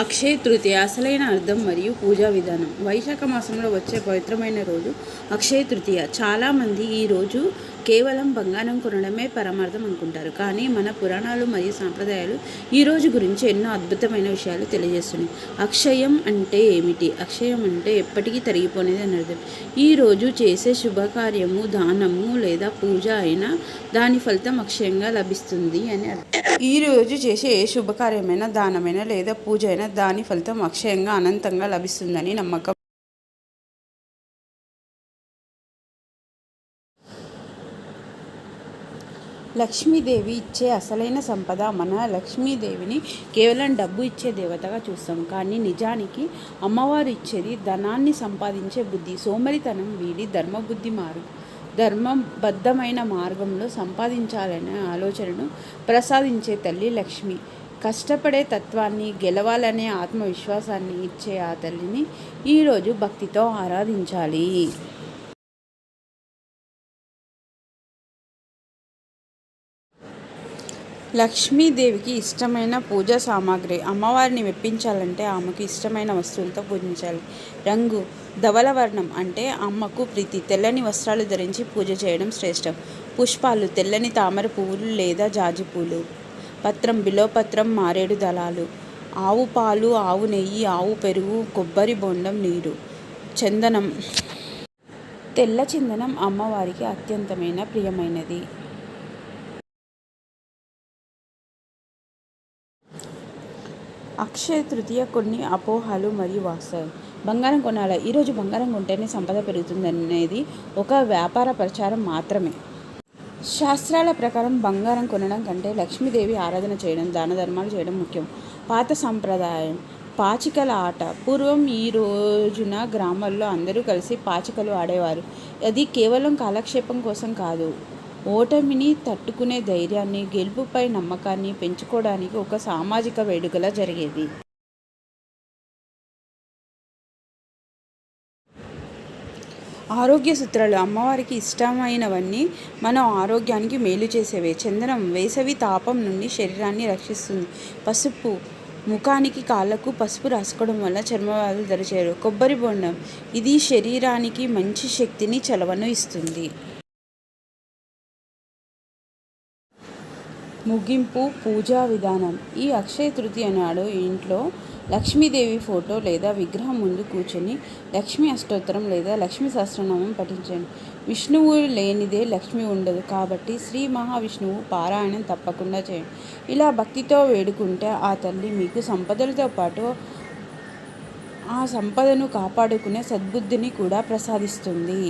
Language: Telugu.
అక్షయ తృతీయ అసలైన అర్థం మరియు పూజా విధానం. వైశాఖ మాసంలో వచ్చే పవిత్రమైన రోజు అక్షయ తృతీయ. చాలామంది ఈ రోజు కేవలం బంగారం కొనడమే పరమార్థం అనుకుంటారు. కానీ మన పురాణాలు మరియు సాంప్రదాయాలు ఈ రోజు గురించి ఎన్నో అద్భుతమైన విషయాలు తెలియజేస్తున్నాయి. అక్షయం అంటే ఏమిటి? అక్షయం అంటే ఎప్పటికీ తరిగిపోనేది అని అర్థం. ఈ రోజు చేసే శుభకార్యము, దానము లేదా పూజ అయినా దాని ఫలితం అక్షయంగా లభిస్తుంది అని అర్థం. ఈ రోజు చేసే ఏ శుభకార్యమైన, దానమైన లేదా పూజ అయినా దాని ఫలితం అక్షయంగా అనంతంగా లభిస్తుందని నమ్మకం. లక్ష్మీదేవి ఇచ్చే అసలైన సంపద. మన లక్ష్మీదేవిని కేవలం డబ్బు ఇచ్చే దేవతగా చూస్తాం. కానీ నిజానికి అమ్మవారు ఇచ్చేది ధనాన్ని సంపాదించే బుద్ధి. సోమరితనం వీడి ధర్మబద్ధమైన మార్గంలో సంపాదించాలనే ఆలోచనను ప్రసాదించే తల్లి లక్ష్మి. కష్టపడే తత్వాన్ని, గెలవాలనే ఆత్మవిశ్వాసాన్ని ఇచ్చే ఆ తల్లిని ఈరోజు భక్తితో ఆరాధించాలి. లక్ష్మీదేవికి ఇష్టమైన పూజా సామాగ్రి. అమ్మవారిని మెప్పించాలంటే ఆమెకు ఇష్టమైన వస్తువులతో పూజించాలి. రంగు ధవలవర్ణం అంటే అమ్మకు ప్రీతి. తెల్లని వస్త్రాలు ధరించి పూజ చేయడం శ్రేష్టం. పుష్పాలు తెల్లని తామర పువ్వులు లేదా జాజి పూలు. పత్రం బిల్వపత్రం, మారేడు దళాలు. ఆవు పాలు, ఆవు నెయ్యి, ఆవు పెరుగు, కొబ్బరి బొండం నీరు. చందనం తెల్ల చందనం అమ్మవారికి అత్యంతమైన ప్రియమైనది. అక్షయ తృతీయ కొన్ని అపోహలు మరియు వాస్తవం. బంగారం కొనాలా? ఈరోజు బంగారం కొంటేనే సంపద పెరుగుతుందనేది ఒక వ్యాపార ప్రచారం మాత్రమే. శాస్త్రాల ప్రకారం బంగారం కొనడం కంటే లక్ష్మీదేవి ఆరాధన చేయడం, దాన ధర్మాలు చేయడం ముఖ్యం. పాత సంప్రదాయం పాచికల ఆట. పూర్వం ఈ రోజున గ్రామాల్లో అందరూ కలిసి పాచికలు ఆడేవారు. అది కేవలం కాలక్షేపం కోసం కాదు, ఓటమిని తట్టుకునే ధైర్యాన్ని, గెలుపుపై నమ్మకాన్ని పెంచుకోవడానికి ఒక సామాజిక వేడుకలా జరిగేది. ఆరోగ్య సూత్రాలు. అమ్మవారికి ఇష్టమైనవన్నీ మన ఆరోగ్యానికి మేలు చేసేవే. చందనం వేసవి తాపం నుండి శరీరాన్ని రక్షిస్తుంది. పసుపు ముఖానికి, కాళ్ళకు పసుపు రాసుకోవడం వల్ల చర్మవ్యాధులు దరిచేరు. కొబ్బరి బొండం ఇది శరీరానికి మంచి శక్తిని, చలవను ఇస్తుంది. ముగింపు పూజా విధానం. ఈ అక్షయ తృతీయ నాడు ఇంట్లో లక్ష్మీదేవి ఫోటో లేదా విగ్రహం ముందు కూర్చొని లక్ష్మీ అష్టోత్తరం లేదా లక్ష్మీ సహస్రనామం పఠించండి. విష్ణువు లేనిదే లక్ష్మి ఉండదు కాబట్టి శ్రీ మహావిష్ణువు పారాయణం తప్పకుండా చేయండి. ఇలా భక్తితో వేడుకుంటే ఆ తల్లి మీకు సంపదలతో పాటు ఆ సంపదను కాపాడుకునే సద్బుద్ధిని కూడా ప్రసాదిస్తుంది.